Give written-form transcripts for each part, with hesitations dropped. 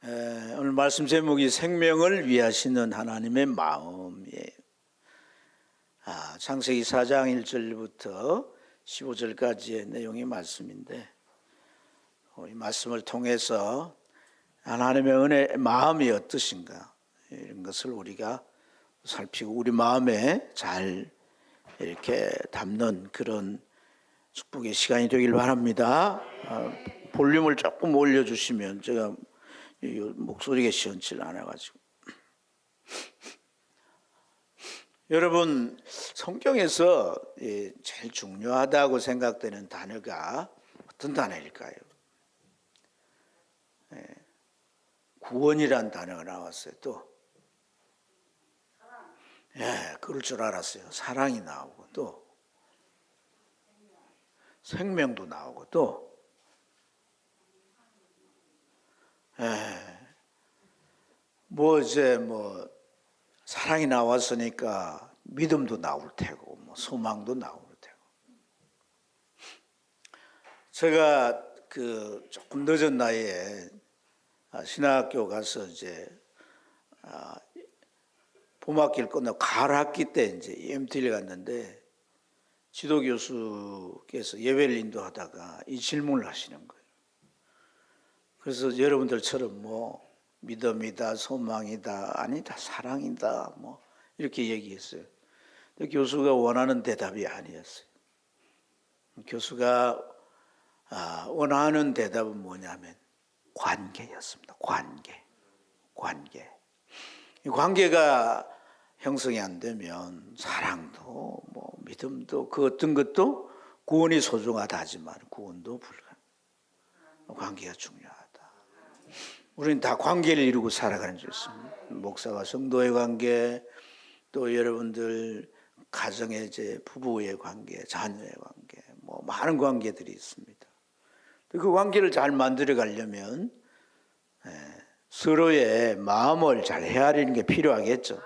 오늘 말씀 제목이 생명을 위하시는 하나님의 마음이에요. 창세기 4장 1절부터 15절까지의 내용의 말씀인데, 이 말씀을 통해서 하나님의 은혜의 마음이 어떠신가, 이런 것을 우리가 살피고 우리 마음에 잘 이렇게 담는 그런 축복의 시간이 되길 바랍니다. 볼륨을 조금 올려주시면, 제가 목소리가 시원치 않아가지고. 여러분, 성경에서 제일 중요하다고 생각되는 단어가 어떤 단어일까요? 구원이란 단어가 나왔어요. 또 그럴 줄 알았어요. 사랑이 나오고, 또 생명도 나오고, 또 사랑이 나왔으니까 믿음도 나올 테고, 소망도 나올 테고. 제가 조금 늦은 나이에 신학교 가서 봄학기를 끝나고 가을학기 때 MT를 갔는데, 지도 교수께서 예배를 인도하다가 이 질문을 하시는 거예요. 그래서 여러분들처럼 믿음이다, 소망이다, 아니다, 사랑이다, 이렇게 얘기했어요. 근데 교수가 원하는 대답이 아니었어요. 교수가 원하는 대답은 뭐냐면 관계였습니다. 관계. 이 관계가 형성이 안 되면 사랑도 믿음도 그 어떤 것도, 구원이 소중하다 하지만 구원도 불가능. 관계가 중요하다. 우리는 다 관계를 이루고 살아가는 줄 있습니다. 목사와 성도의 관계, 또 여러분들 가정의 부부의 관계, 자녀의 관계, 많은 관계들이 있습니다. 그 관계를 잘 만들어 가려면 서로의 마음을 잘 헤아리는 게 필요하겠죠.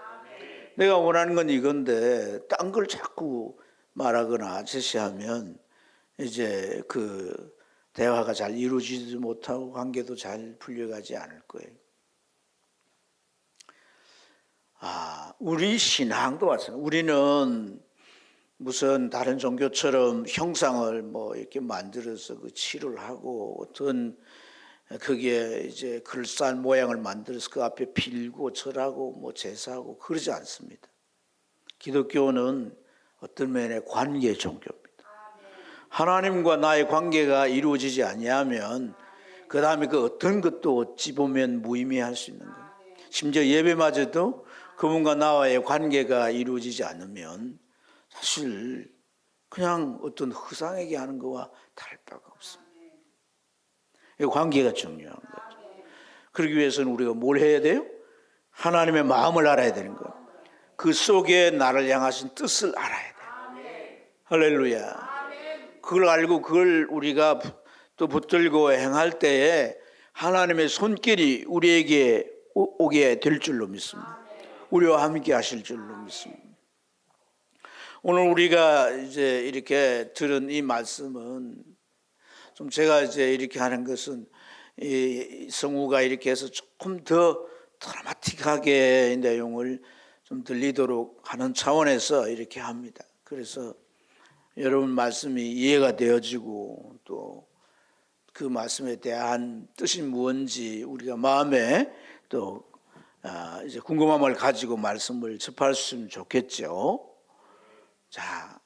내가 원하는 건 이건데 딴 걸 자꾸 말하거나 제시하면 그 대화가 잘 이루어지지 못하고 관계도 잘 풀려가지 않을 거예요. 우리 신앙도 마찬가지입니다. 우리는 무슨 다른 종교처럼 형상을 이렇게 만들어서 칠을 하고, 어떤 그게 그럴싸한 모양을 만들어서 그 앞에 빌고 절하고 제사하고 그러지 않습니다. 기독교는 어떤 면에 관계 종교입니다. 하나님과 나의 관계가 이루어지지 아니하면 그 다음에 그 어떤 것도 어찌 보면 무의미할 수 있는 거예요. 심지어 예배마저도 그분과 나와의 관계가 이루어지지 않으면 사실 그냥 어떤 허상에게 하는 것과 다를 바가 없습니다. 관계가 중요한 거죠. 그러기 위해서는 우리가 뭘 해야 돼요? 하나님의 마음을 알아야 되는 거예요. 그 속에 나를 향하신 뜻을 알아야 돼요. 할렐루야. 그걸 알고 그걸 우리가 또 붙들고 행할 때에 하나님의 손길이 우리에게 오게 될 줄로 믿습니다. 우리와 함께 하실 줄로 믿습니다. 오늘 우리가 이렇게 들은 이 말씀은, 좀 제가 이렇게 하는 것은 이 성우가 이렇게 해서 조금 더 드라마틱하게 내용을 좀 들리도록 하는 차원에서 이렇게 합니다. 그래서 여러분 말씀이 이해가 되어지고, 또 그 말씀에 대한 뜻이 무엇인지 우리가 마음에 또 궁금함을 가지고 말씀을 접할 수 있으면 좋겠죠. 자,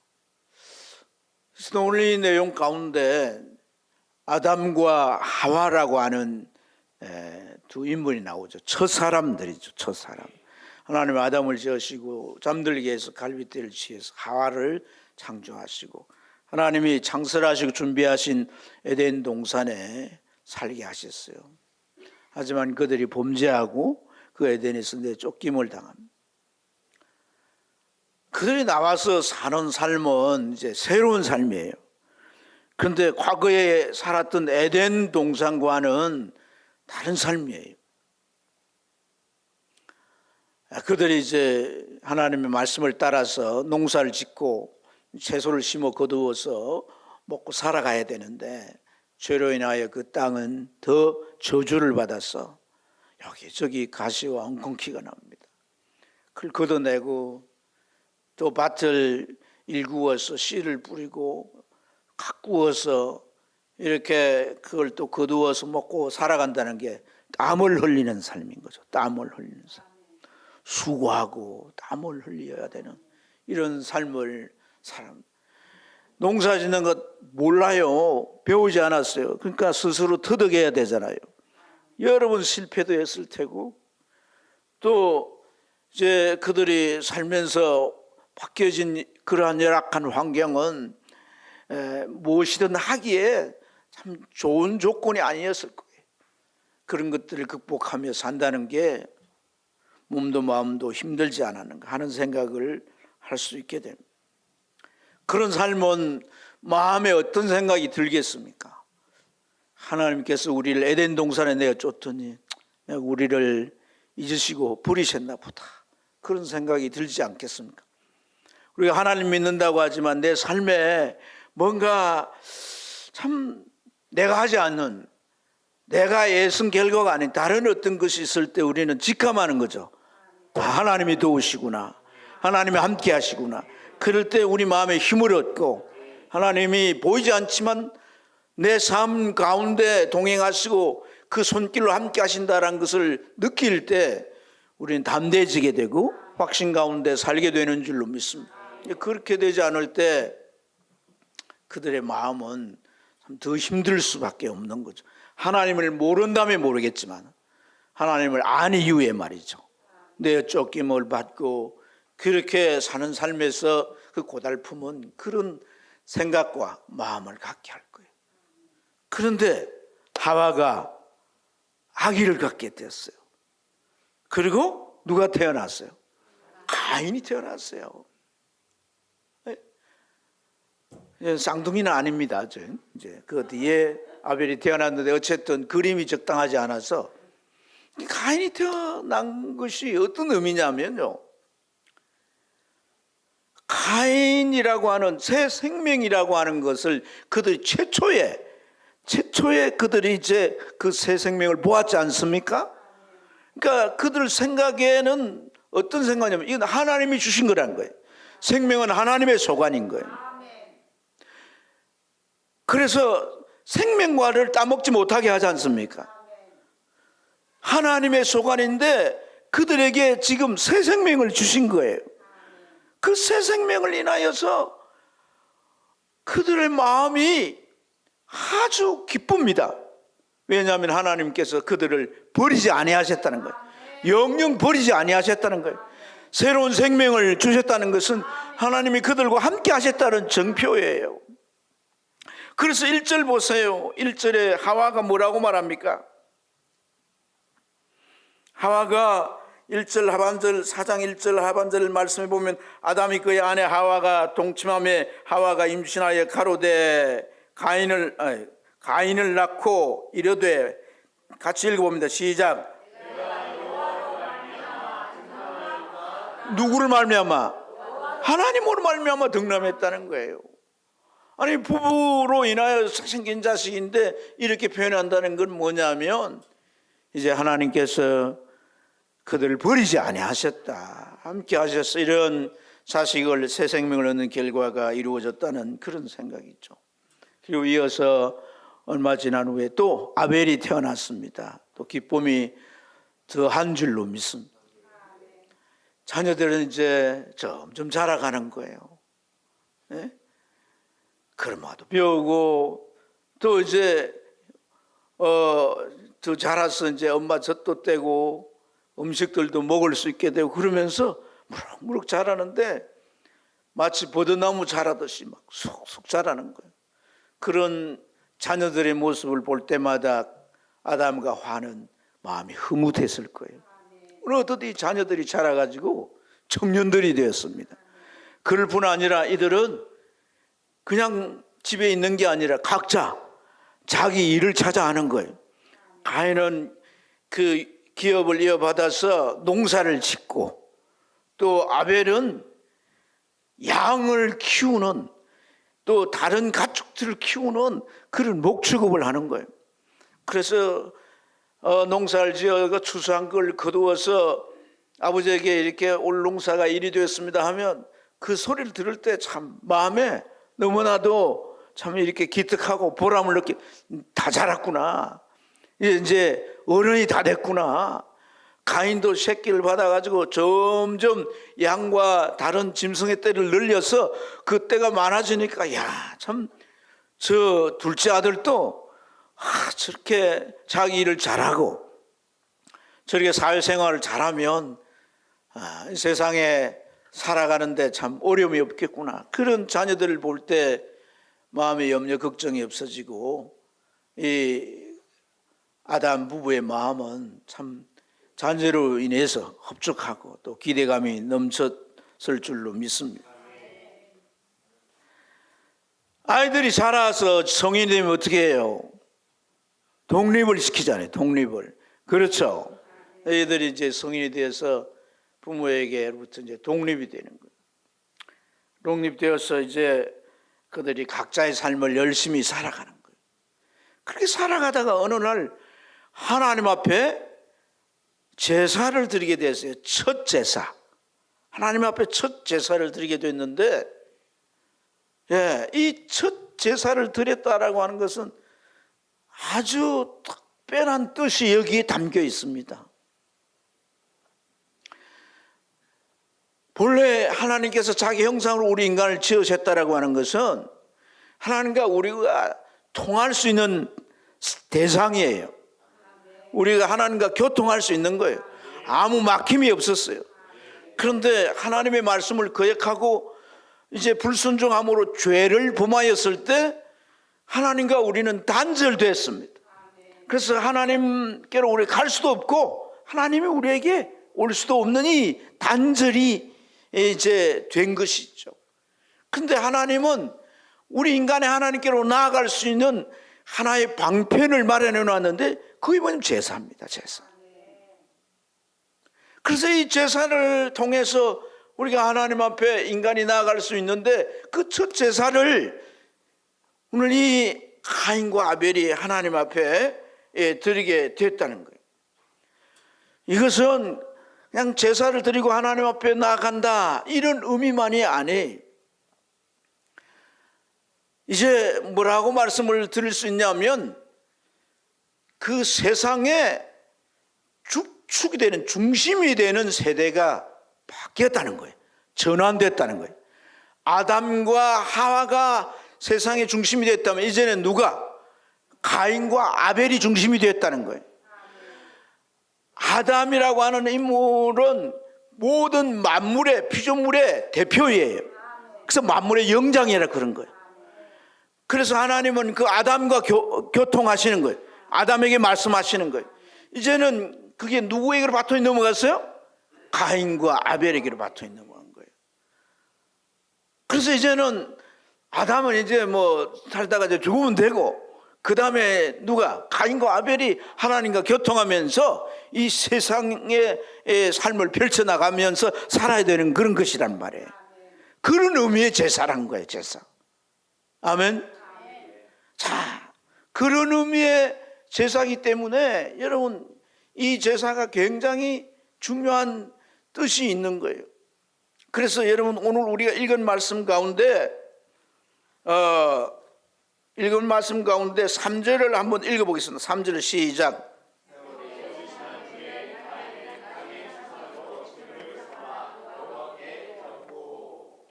그래서 오늘 이 내용 가운데 아담과 하와라고 하는 두 인물이 나오죠. 첫사람들이죠. 첫사람. 하나님 아담을 지으시고 잠들게 해서 갈빗대를 취해서 하와를 창조하시고, 하나님이 창설하시고 준비하신 에덴 동산에 살게 하셨어요. 하지만 그들이 범죄하고 그 에덴에서 쫓김을 당합니다. 그들이 나와서 사는 삶은 새로운 삶이에요. 그런데 과거에 살았던 에덴 동산과는 다른 삶이에요. 그들이 하나님의 말씀을 따라서 농사를 짓고 채소를 심어 거두어서 먹고 살아가야 되는데, 죄로 인하여 그 땅은 더 저주를 받았어. 여기저기 가시와 엉겅퀴가 납니다. 그걸 걷어내고 또 밭을 일구어서 씨를 뿌리고 가꾸어서 이렇게 그걸 또 거두어서 먹고 살아간다는 게 땀을 흘리는 삶인 거죠. 땀을 흘리는 삶. 수고하고 땀을 흘려야 되는 이런 삶을 사람. 농사 짓는 것 몰라요. 배우지 않았어요. 그러니까 스스로 터득해야 되잖아요. 여러 번 실패도 했을 테고 또 이제 그들이 살면서 바뀌어진 그러한 열악한 환경은 무엇이든 하기에 참 좋은 조건이 아니었을 거예요. 그런 것들을 극복하며 산다는 게 몸도 마음도 힘들지 않았는가 하는 생각을 할 수 있게 됩니다. 그런 삶은 마음에 어떤 생각이 들겠습니까? 하나님께서 우리를 에덴 동산에 내어줬더니 우리를 잊으시고 버리셨나 보다. 그런 생각이 들지 않겠습니까? 우리가 하나님 믿는다고 하지만 내 삶에 뭔가 참 내가 하지 않는, 내가 애쓴 결과가 아닌 다른 어떤 것이 있을 때 우리는 직감하는 거죠. 하나님이 도우시구나, 하나님이 함께 하시구나. 그럴 때 우리 마음에 힘을 얻고 하나님이 보이지 않지만 내 삶 가운데 동행하시고 그 손길로 함께 하신다는 것을 느낄 때 우리는 담대해지게 되고 확신 가운데 살게 되는 줄로 믿습니다. 그렇게 되지 않을 때 그들의 마음은 더 힘들 수밖에 없는 거죠. 하나님을 모른다면 모르겠지만 하나님을 안 이유에 말이죠. 내 쫓김을 받고 그렇게 사는 삶에서 그 고달픔은 그런 생각과 마음을 갖게 할 거예요. 그런데 하와가 아기를 갖게 됐어요. 그리고 누가 태어났어요? 가인이 태어났어요. 쌍둥이는 아닙니다. 이제 그 뒤에 아벨이 태어났는데 어쨌든 그림이 적당하지 않아서 가인이 태어난 것이 어떤 의미냐면요, 가인이라고 하는 새 생명이라고 하는 것을 그들이 최초에 그들이 이제 그 새 생명을 보았지 않습니까? 그러니까 그들 생각에는 어떤 생각이냐면 이건 하나님이 주신 거라는 거예요. 생명은 하나님의 소관인 거예요. 그래서 생명과를 따먹지 못하게 하지 않습니까? 하나님의 소관인데 그들에게 지금 새 생명을 주신 거예요. 그 새 생명을 인하여서 그들의 마음이 아주 기쁩니다. 왜냐하면 하나님께서 그들을 버리지 아니하셨다는 거예요. 영영 버리지 아니하셨다는 거예요. 새로운 생명을 주셨다는 것은 하나님이 그들과 함께 하셨다는 증표예요. 그래서 1절 보세요. 1절에 하와가 뭐라고 말합니까? 하와가 1절 하반절, 4장 1절 하반절 말씀해 보면 아담이 그의 아내 하와가 동침함에 하와가 임신하여 가로되 가인을 낳고 이르되, 같이 읽어봅니다. 시작. 누구를 말미암아? 하나님으로 말미암아 득남했다는 거예요. 아니, 부부로 인하여 생긴 자식인데 이렇게 표현한다는 건 뭐냐면 이제 하나님께서 그들을 버리지 아니하셨다, 함께 하셨어, 이런 자식을, 새 생명을 얻는 결과가 이루어졌다는 그런 생각이죠. 그리고 이어서 얼마 지난 후에 또 아벨이 태어났습니다. 또 기쁨이 더한 줄로 믿습니다. 자녀들은 이제 점점 자라가는 거예요. 네? 걸음마도 배우고 또 이제 더 자라서 이제 엄마 젖도 떼고 음식들도 먹을 수 있게 되고 그러면서 무럭무럭 자라는데 마치 버드나무 자라듯이 막 쑥쑥 자라는 거예요. 그런 자녀들의 모습을 볼 때마다 아담과 하와는 마음이 흐뭇했을 거예요. 오늘 어떻게 자녀들이 자라가지고 청년들이 되었습니다. 그럴 뿐 아니라 이들은 그냥 집에 있는 게 아니라 각자 자기 일을 찾아 하는 거예요. 가인은 그 기업을 이어받아서 농사를 짓고, 또 아벨은 양을 키우는, 또 다른 가축들을 키우는 그런 목축업을 하는 거예요. 그래서 농사를 지어 그 추수한 걸 거두어서 아버지에게 이렇게 올 농사가 이리 되었습니다 하면 그 소리를 들을 때 참 마음에 너무나도 참 이렇게 기특하고 보람을 느끼. 다 자랐구나. 이제 어른이 다 됐구나. 가인도 새끼를 받아가지고 점점 양과 다른 짐승의 떼를 늘려서 그 떼가 많아지니까 야, 참 저 둘째 아들도 저렇게 자기 일을 잘하고 저렇게 사회생활을 잘하면 세상에 살아가는데 참 어려움이 없겠구나. 그런 자녀들을 볼 때 마음의 염려 걱정이 없어지고 이 아담 부부의 마음은 참 자녀로 인해서 흡족하고 또 기대감이 넘쳤을 줄로 믿습니다. 아이들이 자라서 성인이 되면 어떻게 해요? 독립을 시키잖아요. 독립을. 그렇죠. 애들이 이제 성인이 돼서 부모에게로부터 이제 독립이 되는 거예요. 독립되어서 이제 그들이 각자의 삶을 열심히 살아가는 거예요. 그렇게 살아가다가 어느 날 하나님 앞에 제사를 드리게 됐어요. 첫 제사. 하나님 앞에 첫 제사를 드리게 됐는데, 이 첫 제사를 드렸다라고 하는 것은 아주 특별한 뜻이 여기에 담겨 있습니다. 본래 하나님께서 자기 형상으로 우리 인간을 지으셨다라고 하는 것은 하나님과 우리가 통할 수 있는 대상이에요. 우리가 하나님과 교통할 수 있는 거예요. 아무 막힘이 없었어요. 그런데 하나님의 말씀을 거역하고 이제 불순종함으로 죄를 범하였을 때 하나님과 우리는 단절됐습니다. 그래서 하나님께로 우리 갈 수도 없고 하나님이 우리에게 올 수도 없는 이 단절이 이제 된 것이죠. 근데 하나님은 우리 인간의 하나님께로 나아갈 수 있는 하나의 방편을 마련해 놨는데 그게 뭐냐면 제사입니다. 제사. 그래서 이 제사를 통해서 우리가 하나님 앞에 인간이 나아갈 수 있는데 그 첫 제사를 오늘 이 가인과 아벨이 하나님 앞에 드리게 됐다는 거예요. 이것은 그냥 제사를 드리고 하나님 앞에 나아간다 이런 의미만이 아니에요. 이제 뭐라고 말씀을 드릴 수 있냐면 그 세상에 축이 되는 중심이 되는 세대가 바뀌었다는 거예요. 전환됐다는 거예요. 아담과 하와가 세상의 중심이 됐다면 이제는 누가? 가인과 아벨이 중심이 됐다는 거예요. 아담이라고 하는 인물은 모든 만물의 피조물의 대표예요. 그래서 만물의 영장이라 그런 거예요. 그래서 하나님은 그 아담과 교통하시는 거예요. 아담에게 말씀하시는 거예요. 이제는 그게 누구에게로 바톤이 넘어갔어요? 가인과 아벨에게로 바톤이 넘어간 거예요. 그래서 이제는 아담은 이제 뭐 살다가 이제 죽으면 되고 그 다음에 누가? 가인과 아벨이 하나님과 교통하면서 이 세상의 삶을 펼쳐나가면서 살아야 되는 그런 것이란 말이에요. 그런 의미의 제사란 거예요. 제사. 아멘. 자, 그런 의미의 제사이기 때문에 여러분 이 제사가 굉장히 중요한 뜻이 있는 거예요. 그래서 여러분 오늘 우리가 읽은 말씀 가운데 3절을 한번 읽어보겠습니다. 3절 시작.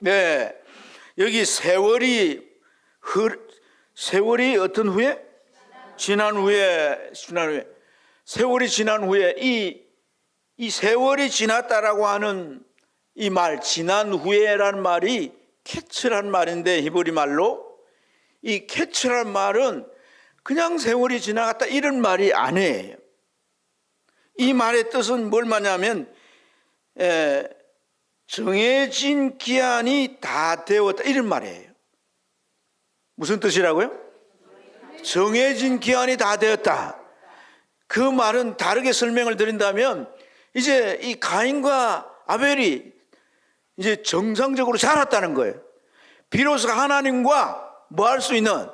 네, 여기 세월이 어떤 후에? 지난 후에 세월이 지난 후에 이 세월이 지났다라고 하는 이 말, 지난 후에라는 말이 캐츠란 말인데 히브리 말로 이 캐츠란 말은 그냥 세월이 지나갔다 이런 말이 아니에요. 이 말의 뜻은 뭘 말하냐면 정해진 기한이 다 되었다 이런 말이에요. 무슨 뜻이라고요? 정해진 기한이 다 되었다. 그 말은 다르게 설명을 드린다면 이제 이 가인과 아벨이 이제 정상적으로 자랐다는 거예요. 비로소 하나님과 뭐 할 수 있는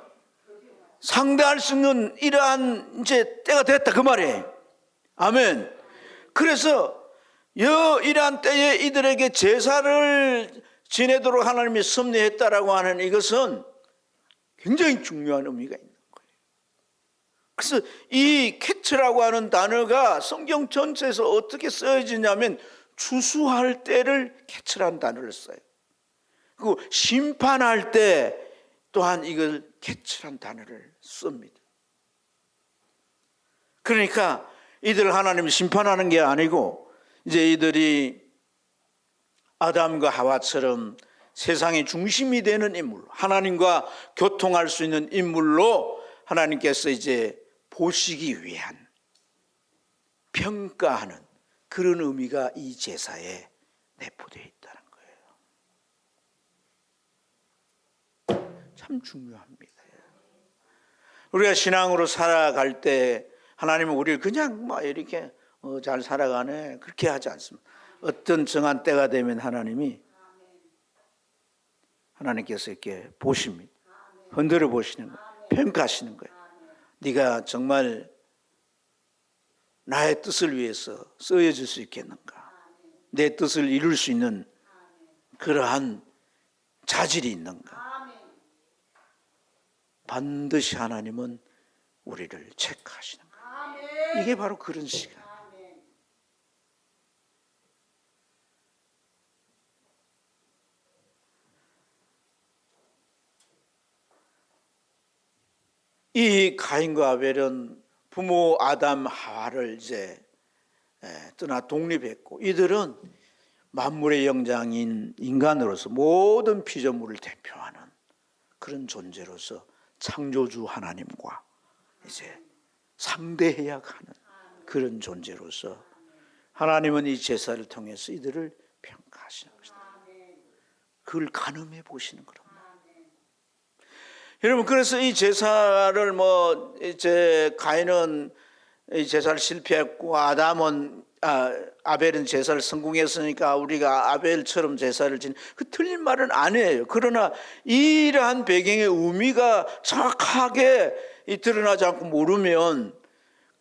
상대할 수 있는 이러한 이제 때가 됐다 그 말이에요. 아멘. 그래서 이러한 때에 이들에게 제사를 지내도록 하나님이 섭리했다라고 하는 이것은 굉장히 중요한 의미가 있는 거예요. 그래서 이 캐츠라고 하는 단어가 성경 전체에서 어떻게 쓰여지냐면 추수할 때를 캐츠라는 단어를 써요. 그리고 심판할 때 또한 이걸 캐츠라는 단어를 씁니다. 그러니까 이들을 하나님이 심판하는 게 아니고 이제 이들이 아담과 하와처럼 세상의 중심이 되는 인물, 하나님과 교통할 수 있는 인물로 하나님께서 이제 보시기 위한, 평가하는 그런 의미가 이 제사에 내포되어 있다는 거예요. 참 중요합니다. 우리가 신앙으로 살아갈 때 하나님은 우리를 그냥 막 이렇게 잘 살아가네 그렇게 하지 않습니다. 어떤 정한 때가 되면 하나님께서 이렇게 보십니다. 흔들어 보시는 거예요. 평가하시는 거예요. 네가 정말 나의 뜻을 위해서 쓰여질 수 있겠는가? 내 뜻을 이룰 수 있는 그러한 자질이 있는가? 반드시 하나님은 우리를 체크하시는 거예요. 이게 바로 그런 시간. 이 가인과 아벨은 부모 아담 하와를 이제 떠나 독립했고, 이들은 만물의 영장인 인간으로서 모든 피조물을 대표하는 그런 존재로서 창조주 하나님과 이제 상대해야 하는 그런 존재로서 하나님은 이 제사를 통해서 이들을 평가하시는 것이다. 그걸 가늠해 보시는 겁니다. 여러분, 그래서 이 제사를 이제 가인은 이 제사를 실패했고 아벨은 제사를 성공했으니까 우리가 아벨처럼 제사를 지내, 그 틀린 말은 아니에요. 그러나 이러한 배경의 의미가 정확하게 드러나지 않고 모르면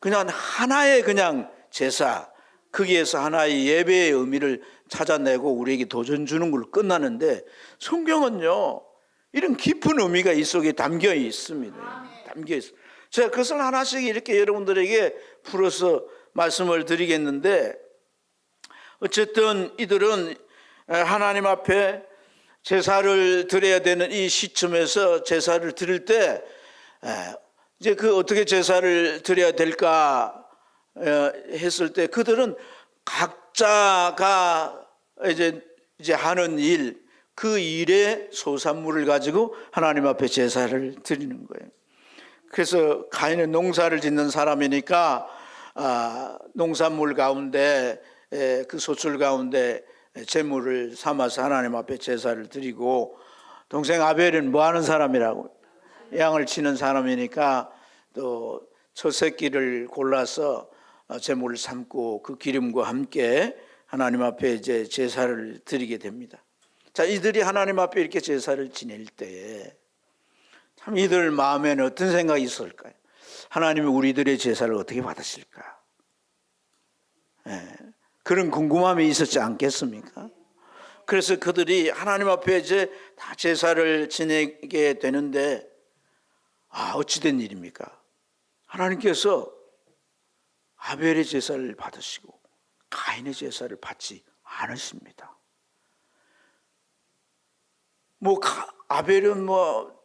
그냥 하나의 그냥 제사, 거기에서 하나의 예배의 의미를 찾아내고 우리에게 도전 주는 걸로 끝나는데, 성경은요 이런 깊은 의미가 이 속에 담겨 있습니다. 담겨 있어요. 제가 그것을 하나씩 이렇게 여러분들에게 풀어서 말씀을 드리겠는데, 어쨌든 이들은 하나님 앞에 제사를 드려야 되는 이 시점에서 제사를 드릴 때 이제 그 어떻게 제사를 드려야 될까 했을 때 그들은 각자가 이제 하는 일, 그 일의 소산물을 가지고 하나님 앞에 제사를 드리는 거예요. 그래서 가인은 농사를 짓는 사람이니까 농산물 가운데 그 소출 가운데 제물을 삼아서 하나님 앞에 제사를 드리고, 동생 아벨은 뭐 하는 사람이라고? 양을 치는 사람이니까 또 첫 새끼를 골라서 제물을 삼고 그 기름과 함께 하나님 앞에 이제 제사를 드리게 됩니다. 자, 이들이 하나님 앞에 이렇게 제사를 지낼 때에 참 이들 마음에는 어떤 생각이 있을까요? 하나님이 우리들의 제사를 어떻게 받으실까? 그런 궁금함이 있었지 않겠습니까? 그래서 그들이 하나님 앞에 이제 다 제사를 지내게 되는데, 어찌된 일입니까? 하나님께서 아벨의 제사를 받으시고 가인의 제사를 받지 않으십니다. 아벨은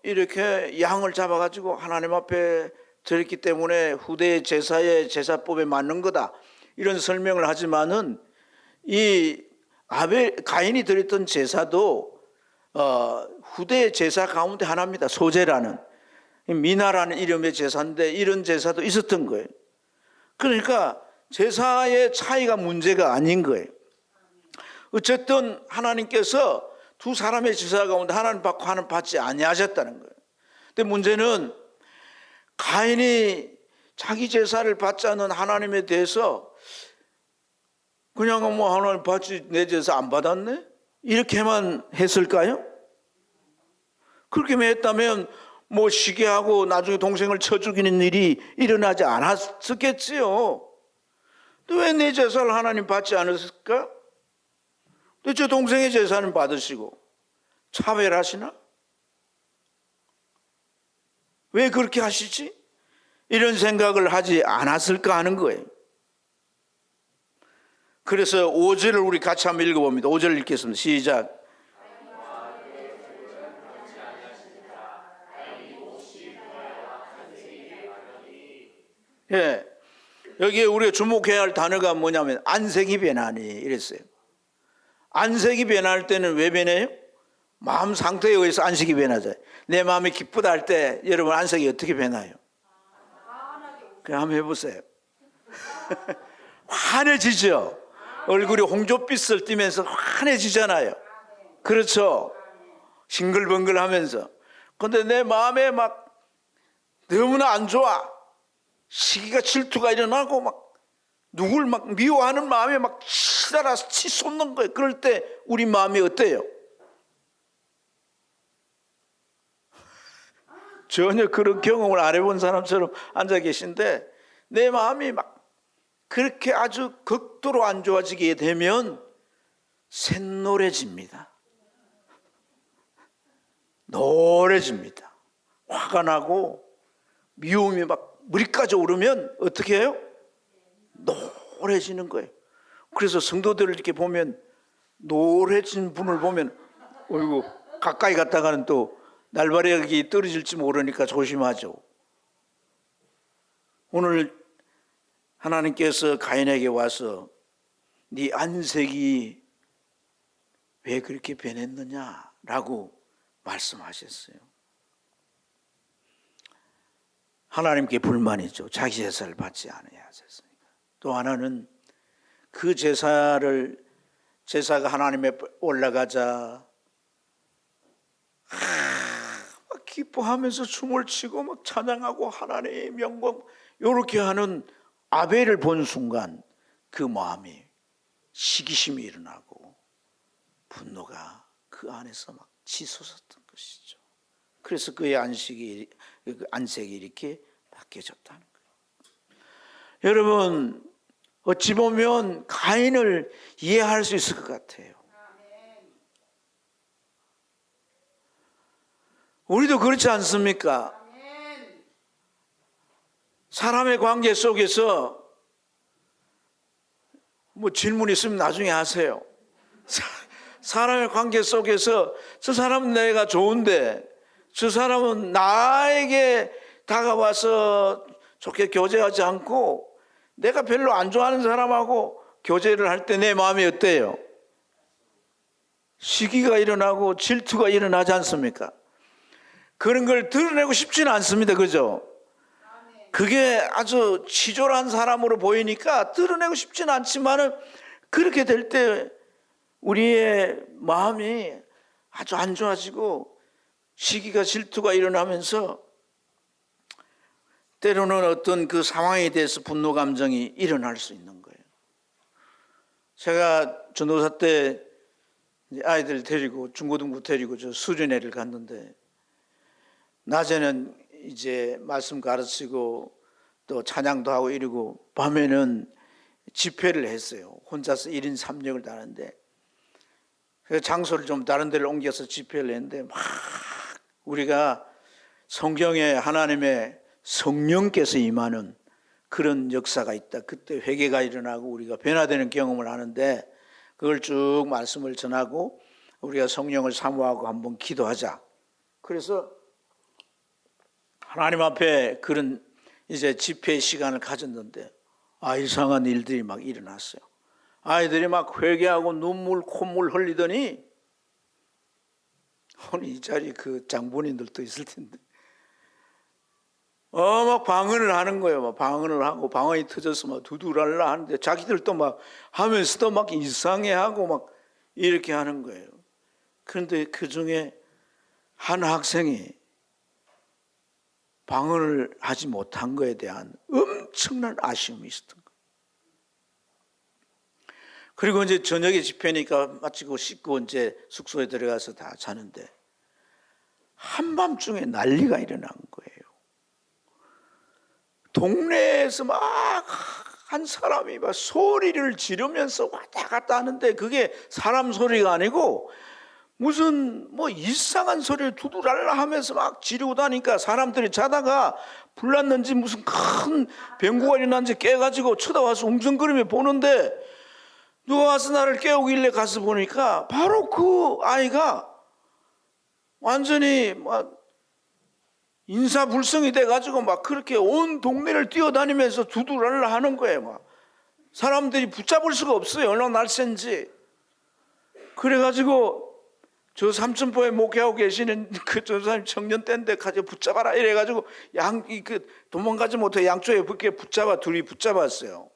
이렇게 양을 잡아가지고 하나님 앞에 드렸기 때문에 후대의 제사의 제사법에 맞는 거다, 이런 설명을 하지만은 이 가인이 드렸던 제사도 후대의 제사 가운데 하나입니다. 소제라는, 미나라는 이름의 제사인데 이런 제사도 있었던 거예요. 그러니까 제사의 차이가 문제가 아닌 거예요. 어쨌든 하나님께서 두 사람의 제사 가운데 하나는 받고 하나는 받지 아니하셨다는 거예요. 근데 문제는 가인이 자기 제사를 받지 않는 하나님에 대해서 그냥 하나님 받지, 내 제사 안 받았네? 이렇게만 했을까요? 그렇게만 했다면 시기하고 나중에 동생을 쳐 죽이는 일이 일어나지 않았겠지요. 왜 내 제사를 하나님 받지 않았을까? 또 저 동생의 제사는 받으시고 차별하시나? 왜 그렇게 하시지? 이런 생각을 하지 않았을까 하는 거예요. 그래서 5절을 우리 같이 한번 읽어봅니다. 5절 읽겠습니다. 시작. 예, 여기에 우리가 주목해야 할 단어가 뭐냐면 안색이 변하니 이랬어요. 안색이 변할 때는 왜 변해요? 마음 상태에 의해서 안색이 변하죠. 내 마음이 기쁘다 할 때 여러분 안색이 어떻게 변해요? 그냥 한번 해보세요. 환해지죠. 얼굴이 홍조빛을 띠면서 환해지잖아요. 그렇죠. 싱글벙글하면서. 근데 내 마음에 막 너무나 안 좋아. 시기가 질투가 일어나고 막 누굴 막 미워하는 마음에 막 치달아서 치솟는 거예요. 그럴 때 우리 마음이 어때요? 전혀 그런 경험을 안 해본 사람처럼 앉아 계신데 내 마음이 막 그렇게 아주 극도로 안 좋아지게 되면 샛노래집니다. 노래집니다. 화가 나고 미움이 막 머리까지 오르면 어떻게 해요? 노래지는 거예요. 그래서 성도들을 이렇게 보면 노래진 분을 보면 어이구 가까이 갔다가는 또 날바락이 떨어질지 모르니까 조심하죠. 오늘 하나님께서 가인에게 와서 네 안색이 왜 그렇게 변했느냐라고 말씀하셨어요. 하나님께 불만이죠. 자기 제사를 받지 않아야 하셨으니까. 또 하나는 그 제사가 하나님에 올라가자 막 기뻐하면서 춤을 추고 막 찬양하고 하나님의 명곡 이렇게 하는 아벨을 본 순간 그 마음이 시기심이 일어나고 분노가 그 안에서 막 치솟았던 것이죠. 그래서 그의 안색이 이렇게 바뀌어졌다는 거예요. 여러분 어찌 보면 가인을 이해할 수 있을 것 같아요. 우리도 그렇지 않습니까? 사람의 관계 속에서 뭐 질문 있으면 나중에 하세요. 사람의 관계 속에서 저 사람은 내가 좋은데 저 사람은 나에게 다가와서 좋게 교제하지 않고 내가 별로 안 좋아하는 사람하고 교제를 할 때 내 마음이 어때요? 시기가 일어나고 질투가 일어나지 않습니까? 그런 걸 드러내고 싶지는 않습니다. 그죠? 그게 아주 치졸한 사람으로 보이니까 드러내고 싶지는 않지만은 그렇게 될 때 우리의 마음이 아주 안 좋아지고 시기가 질투가 일어나면서 때로는 어떤 그 상황에 대해서 분노 감정이 일어날 수 있는 거예요. 제가 전도사 때 아이들 데리고 중고등부 데리고 저 수련회를 갔는데 낮에는 이제 말씀 가르치고 또 찬양도 하고 이러고 밤에는 집회를 했어요. 혼자서 1인 3역을 다는데 그 장소를 좀 다른 데를 옮겨서 집회를 했는데 막 우리가 성경에 하나님의 성령께서 임하는 그런 역사가 있다. 그때 회개가 일어나고 우리가 변화되는 경험을 하는데 그걸 쭉 말씀을 전하고 우리가 성령을 사모하고 한번 기도하자. 그래서 하나님 앞에 그런 이제 집회 시간을 가졌는데 이상한 일들이 막 일어났어요. 아이들이 막 회개하고 눈물 콧물 흘리더니 오늘 이 자리에 그 장본인들도 있을 텐데 막 방언을 하는 거예요. 막 방언을 하고 방언이 터져서 막 두두랄라 하는데 자기들도 막 하면서도 막 이상해하고 막 이렇게 하는 거예요. 그런데 그 중에 한 학생이 방언을 하지 못한 것에 대한 엄청난 아쉬움이 있었던 거예요. 그리고 이제 저녁에 집회니까 마치고 씻고 이제 숙소에 들어가서 다 자는데 한밤중에 난리가 일어난 거예요. 동네에서 막 한 사람이 막 소리를 지르면서 왔다 갔다 하는데 그게 사람 소리가 아니고 무슨 뭐 이상한 소리를 두드랄라 하면서 막 지르고 다니까 사람들이 자다가 불났는지 무슨 큰 병구가 일어난지 깨가지고 쳐다와서 웅성거리며 보는데 누가 와서 나를 깨우길래 가서 보니까 바로 그 아이가 완전히 막 인사불성이 돼가지고 막 그렇게 온 동네를 뛰어다니면서 두드랄라 하는 거예요. 막 사람들이 붙잡을 수가 없어요. 얼마나 날쌘지. 그래가지고 저 삼천포에 목회하고 계시는 그 전사님 청년 때인데 가서 붙잡아라 이래가지고 도망가지 못해 양쪽에 둘이 붙잡았어요.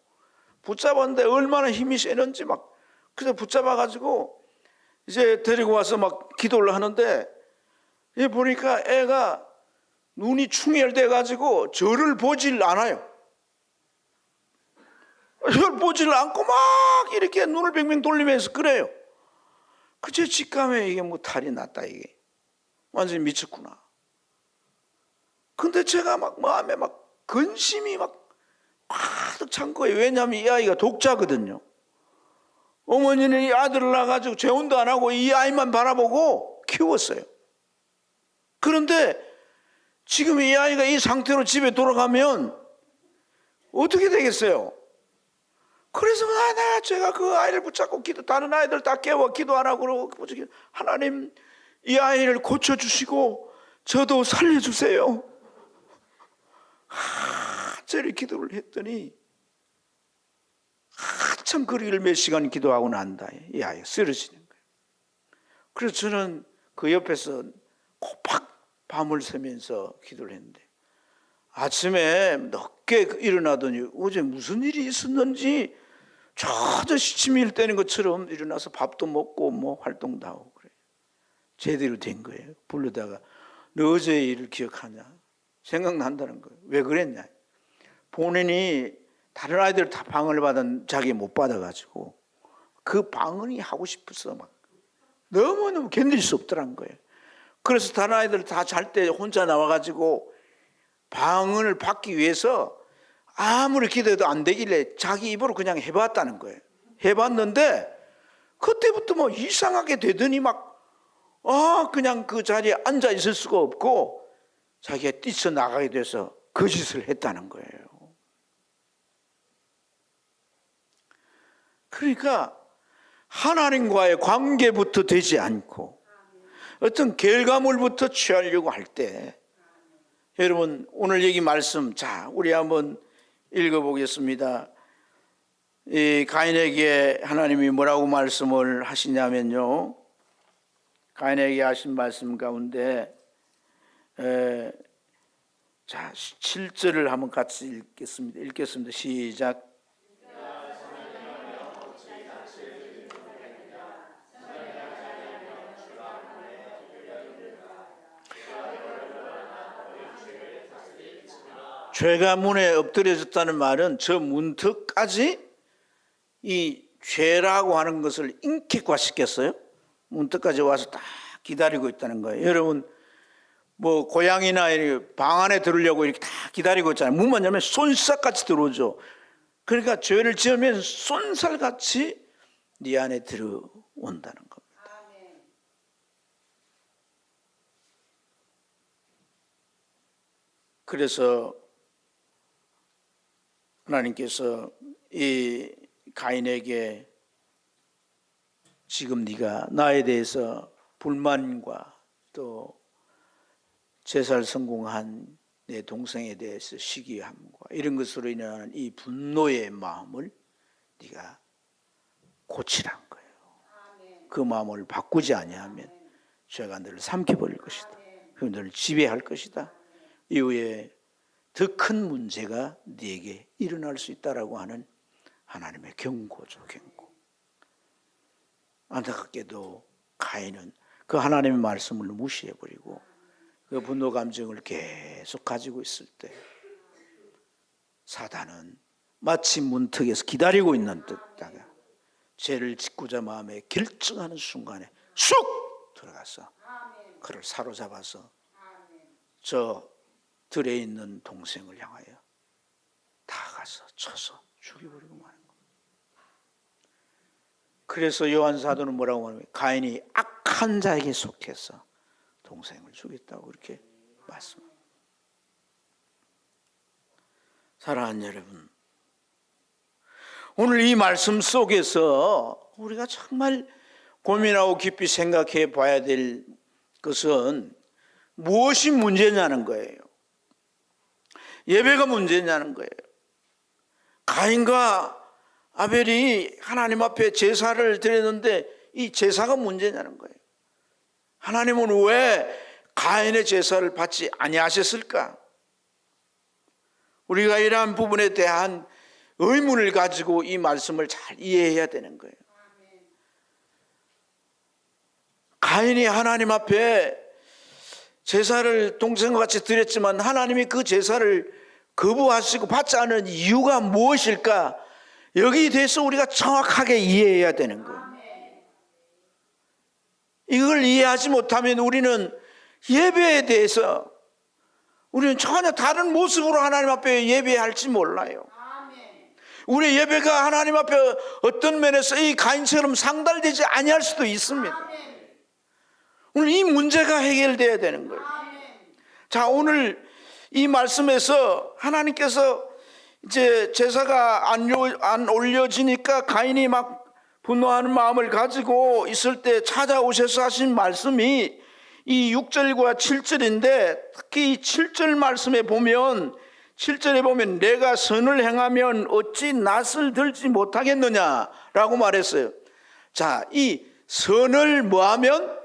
붙잡았는데 얼마나 힘이 세는지 막 그래서 붙잡아가지고 이제 데리고 와서 막 기도를 하는데 보니까 애가 눈이 충혈돼가지고 저를 보질 않아요. 저를 보질 않고 막 이렇게 눈을 뱅뱅 돌리면서 그래요. 그제 직감에 이게 뭐 탈이 났다 이게 완전히 미쳤구나. 근데 제가 막 마음에 막 근심이 막 가득 찬 거예요. 왜냐하면 이 아이가 독자거든요. 어머니는 이 아들을 낳아가지고 재혼도 안 하고 이 아이만 바라보고 키웠어요. 그런데 지금 이 아이가 이 상태로 집에 돌아가면 어떻게 되겠어요? 그래서 제가 그 아이를 붙잡고 다른 아이들 다 깨워 기도 안 하고 그러고 하나님 이 아이를 고쳐주시고 저도 살려주세요. 저를 기도를 했더니 한참 거리를 몇 시간 기도하고 난 다음에 이 아이가 쓰러지는 거예요. 그래서 저는 그 옆에서 고팍 밤을 새면서 기도를 했는데 아침에 늦게 일어나더니 어제 무슨 일이 있었는지 전혀 시침일 때는 것처럼 일어나서 밥도 먹고 뭐 활동도 하고 그래요. 제대로 된 거예요. 부르다가 너 어제의 일을 기억하냐? 생각난다는 거예요. 왜 그랬냐? 본인이 다른 아이들 다 방을 받은 자기 못 받아가지고 그 방언이 하고 싶어서 막 너무너무 견딜 수 없더란 거예요. 그래서 다른 아이들 다 잘 때 혼자 나와가지고 방언을 받기 위해서 아무리 기도해도 안 되길래 자기 입으로 그냥 해봤다는 거예요. 해봤는데 그때부터 뭐 이상하게 되더니 그냥 그 자리에 앉아 있을 수가 없고 자기가 뛰쳐나가게 돼서 거짓을 했다는 거예요. 그러니까 하나님과의 관계부터 되지 않고 어떤 결과물부터 취하려고 할 때 여러분 오늘 여기 말씀 우리 한번 읽어보겠습니다. 이 가인에게 하나님이 뭐라고 말씀을 하시냐면요. 가인에게 하신 말씀 가운데 7절을 한번 같이 읽겠습니다. 시작. 죄가 문에 엎드려졌다는 말은 저 문턱까지 이 죄라고 하는 것을 인격화시켰어요. 문턱까지 와서 딱 기다리고 있다는 거예요. 여러분 뭐 고양이나 방 안에 들으려고 이렇게 다 기다리고 있잖아요. 문만 열면 쏜살같이 들어오죠. 그러니까 죄를 지으면 쏜살같이 네 안에 들어온다는 겁니다. 그래서 하나님께서 이 가인에게 지금 네가 나에 대해서 불만과 또 제사를 성공한 내 동생에 대해서 시기함과 이런 것으로 인한 이 분노의 마음을 네가 고치란 거예요. 그 마음을 바꾸지 아니하면 죄가 너를 삼켜버릴 것이다. 너를 지배할 것이다. 이후에 더 큰 문제가 네게 일어날 수 있다라고 하는 하나님의 경고죠. 경고. 안타깝게도 가인은 그 하나님의 말씀을 무시해버리고 그 분노 감정을 계속 가지고 있을 때 사단은 마치 문턱에서 기다리고 있는 듯다가 죄를 짓고자 마음에 결정하는 순간에 쑥 들어가서 그를 사로잡아서 저 들에 있는 동생을 향하여 다가가서 쳐서 죽여버리고 마는 거예요. 그래서 요한 사도는 뭐라고 하냐면 가인이 악한 자에게 속해서 동생을 죽였다고 그렇게 말씀합니다. 사랑하는 여러분, 오늘 이 말씀 속에서 우리가 정말 고민하고 깊이 생각해 봐야 될 것은 무엇이 문제냐는 거예요. 예배가 문제냐는 거예요. 가인과 아벨이 하나님 앞에 제사를 드렸는데 이 제사가 문제냐는 거예요. 하나님은 왜 가인의 제사를 받지 아니하셨을까? 우리가 이러한 부분에 대한 의문을 가지고 이 말씀을 잘 이해해야 되는 거예요. 가인이 하나님 앞에 제사를 동생과 같이 드렸지만 하나님이 그 제사를 거부하시고 받지 않은 이유가 무엇일까? 여기에 대해서 우리가 정확하게 이해해야 되는 거예요. 이걸 이해하지 못하면 우리는 예배에 대해서 우리는 전혀 다른 모습으로 하나님 앞에 예배할지 몰라요. 우리의 예배가 하나님 앞에 어떤 면에서 이 가인처럼 상달되지 아니할 수도 있습니다. 오늘 이 문제가 해결돼야 되는 거예요. 자, 오늘 이 말씀에서 하나님께서 이제 제사가 안 올려지니까 가인이 막 분노하는 마음을 가지고 있을 때 찾아오셔서 하신 말씀이 이 6절과 7절인데 특히 이 7절 말씀에 보면 7절에 보면 내가 선을 행하면 어찌 낯을 들지 못하겠느냐라고 말했어요. 자, 이 선을 뭐하면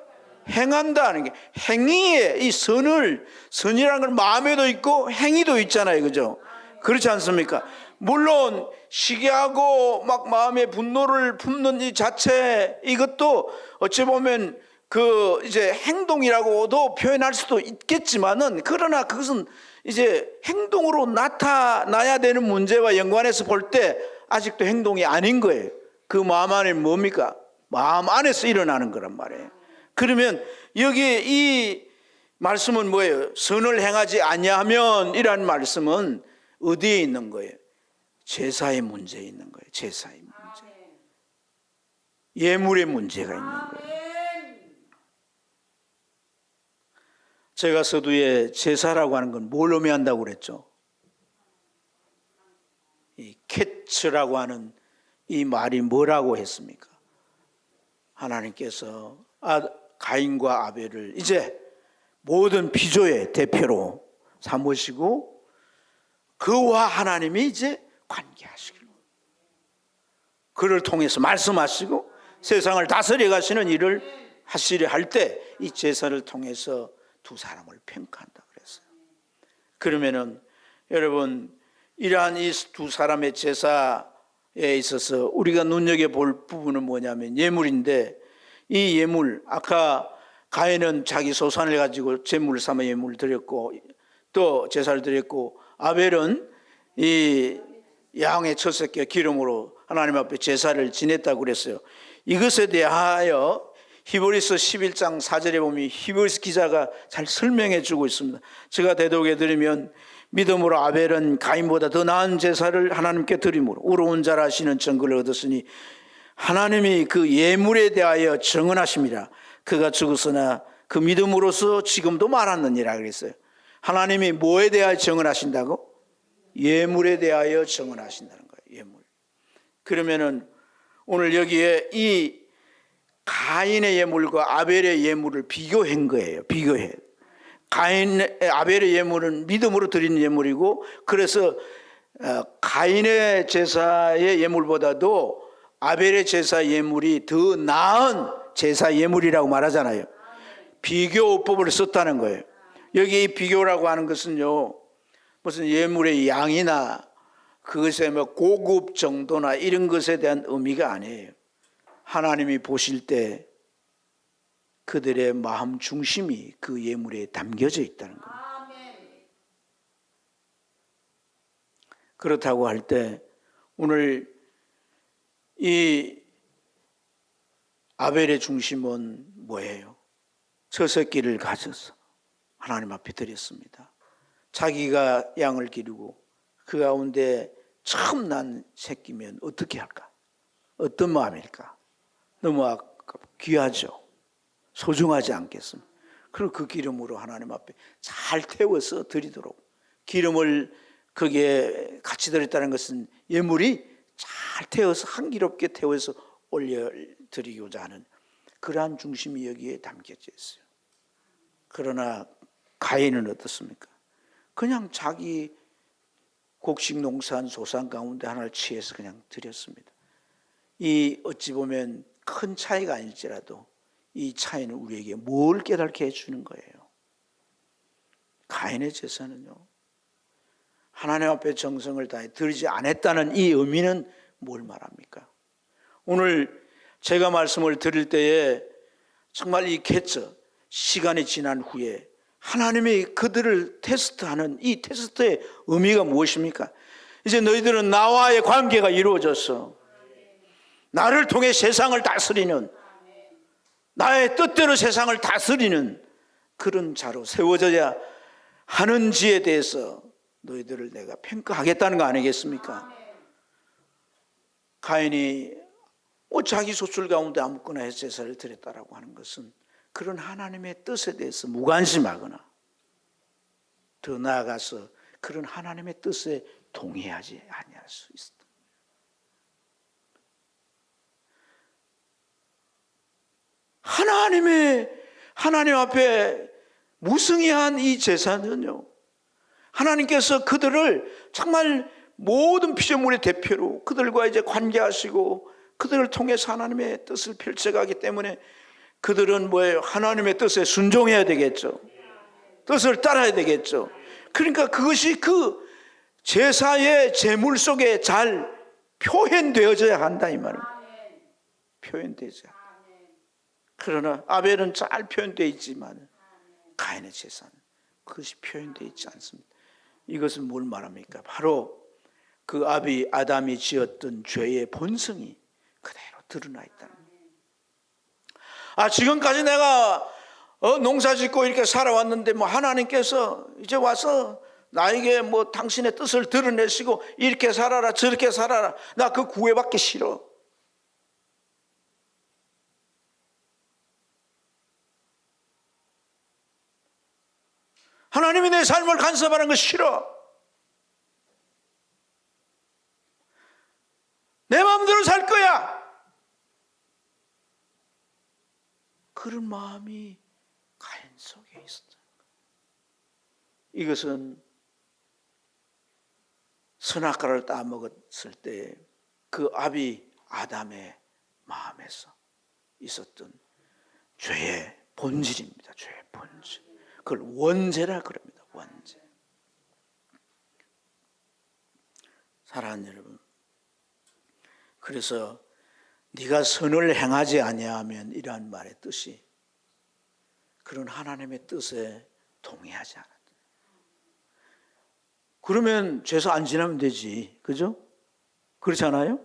행한다는 게 행위에 이 선이라는 건 마음에도 있고 행위도 있잖아요. 그죠? 그렇지 않습니까? 물론 시기하고 막 마음의 분노를 품는 이 자체 이것도 어찌 보면 그 이제 행동이라고도 표현할 수도 있겠지만은 그러나 그것은 이제 행동으로 나타나야 되는 문제와 연관해서 볼 때 아직도 행동이 아닌 거예요. 그 마음 안에 뭡니까? 마음 안에서 일어나는 거란 말이에요. 그러면 여기 이 말씀은 뭐예요? 선을 행하지 아니하면 이란 말씀은 어디에 있는 거예요? 제사의 문제에 있는 거예요. 제사의 문제. 예물의 문제가 있는 거예요. 제가 서두에 제사라고 하는 건 뭘 의미한다고 그랬죠? 이 캐츠라고 하는 이 말이 뭐라고 했습니까? 하나님께서 가인과 아벨을 이제 모든 피조의 대표로 삼으시고 그와 하나님이 이제 관계하시기로 그를 통해서 말씀하시고 세상을 다스려 가시는 일을 하시려 할 때 이 제사를 통해서 두 사람을 평가한다 그랬어요. 그러면은 여러분 이러한 이 두 사람의 제사에 있어서 우리가 눈여겨볼 부분은 뭐냐면 예물인데 이 예물 아까 가인은 자기 소산을 가지고 제물을 삼아 예물을 드렸고 또 제사를 드렸고 아벨은 이 양의 첫 새끼 기름으로 하나님 앞에 제사를 지냈다고 그랬어요. 이것에 대하여 히브리서 11장 4절에 보면 히브리서 기자가 잘 설명해 주고 있습니다. 제가 대독해 드리면 믿음으로 아벨은 가인보다 더 나은 제사를 하나님께 드림으로 의로운 자라 하시는 증거를 얻었으니 하나님이 그 예물에 대하여 증언하십니다. 그가 죽었으나 그 믿음으로서 지금도 말하느니라 그랬어요. 하나님이 뭐에 대하여 증언하신다고? 예물에 대하여 증언하신다는 거예요. 예물. 그러면은 오늘 여기에 이 가인의 예물과 아벨의 예물을 비교한 거예요. 비교해. 아벨의 예물은 믿음으로 드리는 예물이고 그래서 가인의 제사의 예물보다도 아벨의 제사 예물이 더 나은 제사 예물이라고 말하잖아요. 비교법을 썼다는 거예요. 여기 이 비교라고 하는 것은요 무슨 예물의 양이나 그것의 뭐 고급 정도나 이런 것에 대한 의미가 아니에요. 하나님이 보실 때 그들의 마음 중심이 그 예물에 담겨져 있다는 겁니다. 그렇다고 할 때 오늘 이 아벨의 중심은 뭐예요? 첫 새끼를 가져서 하나님 앞에 드렸습니다. 자기가 양을 기르고 그 가운데 처음 난 새끼면 어떻게 할까? 어떤 마음일까? 너무 귀하죠. 소중하지 않겠습니까? 그리고 그 기름으로 하나님 앞에 잘 태워서 드리도록, 기름을 거기에 같이 들었다는 것은 예물이 잘 태워서 향기롭게 태워서 올려드리고자 하는 그러한 중심이 여기에 담겨져 있어요. 그러나 가인은 어떻습니까? 그냥 자기 곡식 농사한 소산 가운데 하나를 취해서 그냥 드렸습니다. 이 어찌 보면 큰 차이가 아닐지라도 이 차이는 우리에게 뭘 깨닫게 해주는 거예요. 가인의 제사는요, 하나님 앞에 정성을 다해 드리지 않았다는 이 의미는 뭘 말합니까? 오늘 제가 말씀을 드릴 때에 정말 이 개처 시간이 지난 후에 하나님이 그들을 테스트하는 이 테스트의 의미가 무엇입니까? 이제 너희들은 나와의 관계가 이루어졌어. 나를 통해 세상을 다스리는, 나의 뜻대로 세상을 다스리는 그런 자로 세워져야 하는지에 대해서 너희들을 내가 평가하겠다는 거 아니겠습니까? 가인이 자기 소출 가운데 아무거나 해서 제사를 드렸다라고 하는 것은 그런 하나님의 뜻에 대해서 무관심하거나, 더 나아가서 그런 하나님의 뜻에 동의하지 아니할 수 있다. 하나님 앞에 무성의한 이 제사는요, 하나님께서 그들을 정말 모든 피조물의 대표로 그들과 이제 관계하시고 그들을 통해서 하나님의 뜻을 펼쳐가기 때문에 그들은 뭐예요? 하나님의 뜻에 순종해야 되겠죠. 뜻을 따라야 되겠죠. 그러니까 그것이 그 제사의 제물 속에 잘 표현되어져야 한다 이 말입니다. 표현되자. 그러나 아벨은 잘 표현되어 있지만 가인의 제사는 그것이 표현되어 있지 않습니다. 이것은 뭘 말합니까? 바로 그 아담이 지었던 죄의 본성이 그대로 드러나 있다는 거예요. 지금까지 내가 농사 짓고 이렇게 살아왔는데 하나님께서 이제 와서 나에게 당신의 뜻을 드러내시고 이렇게 살아라 저렇게 살아라, 나 그 구애받기 싫어. 하나님이 내 삶을 간섭하는 거 싫어. 내 마음대로 살 거야. 그런 마음이 가인 속에 있었다. 이것은 선악과를 따먹었을 때 그 아담의 마음에서 있었던 죄의 본질입니다. 죄의 본질. 그걸 원죄라 그럽니다. 원죄. 사랑하는 여러분, 그래서 네가 선을 행하지 아니하면 이러한 말의 뜻이 그런 하나님의 뜻에 동의하지 않았다. 그러면 제사 안 지나면 되지, 그죠? 그렇지 않아요?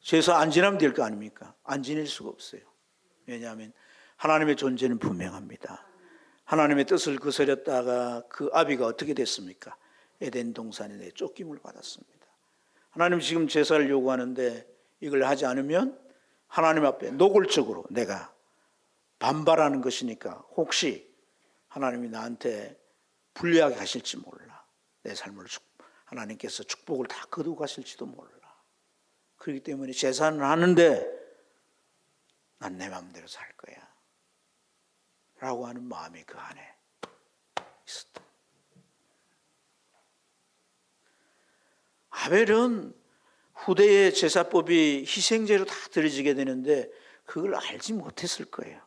제사 안 지나면 될 거 아닙니까? 안 지낼 수가 없어요. 왜냐하면 하나님의 존재는 분명합니다. 하나님의 뜻을 거스렸다가 그 아비가 어떻게 됐습니까? 에덴 동산에 내 쫓김을 받았습니다. 하나님 지금 제사를 요구하는데 이걸 하지 않으면 하나님 앞에 노골적으로 내가 반발하는 것이니까 혹시 하나님이 나한테 불리하게 하실지 몰라. 내 삶을 하나님께서 축복을 다 거두고 가실지도 몰라. 그렇기 때문에 제사는 하는데 난 내 마음대로 살 거야 라고 하는 마음이 그 안에 있었다. 아벨은 후대의 제사법이 희생제로 다 드려지게 되는데 그걸 알지 못했을 거예요.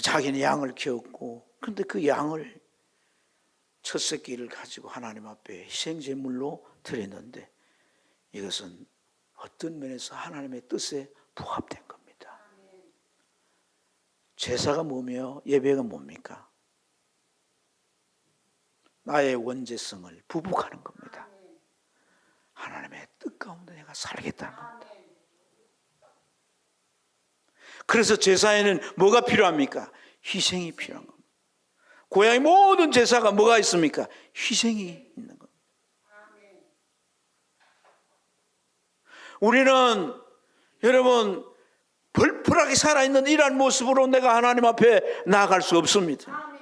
자기는 양을 키웠고, 그런데 그 양을 첫 새끼를 가지고 하나님 앞에 희생제물로 드렸는데 이것은 어떤 면에서 하나님의 뜻에 부합된 겁니다. 제사가 뭐며 예배가 뭡니까? 나의 원죄성을 부복하는 겁니다. 하나님의 뜻 가운데 내가 살겠다는 겁니다. 그래서 제사에는 뭐가 필요합니까? 희생이 필요한 겁니다. 고향의 모든 제사가 뭐가 있습니까? 희생이 있는 겁니다. 우리는 여러분 벌풀하게 살아있는 이러한 모습으로 내가 하나님 앞에 나아갈 수 없습니다.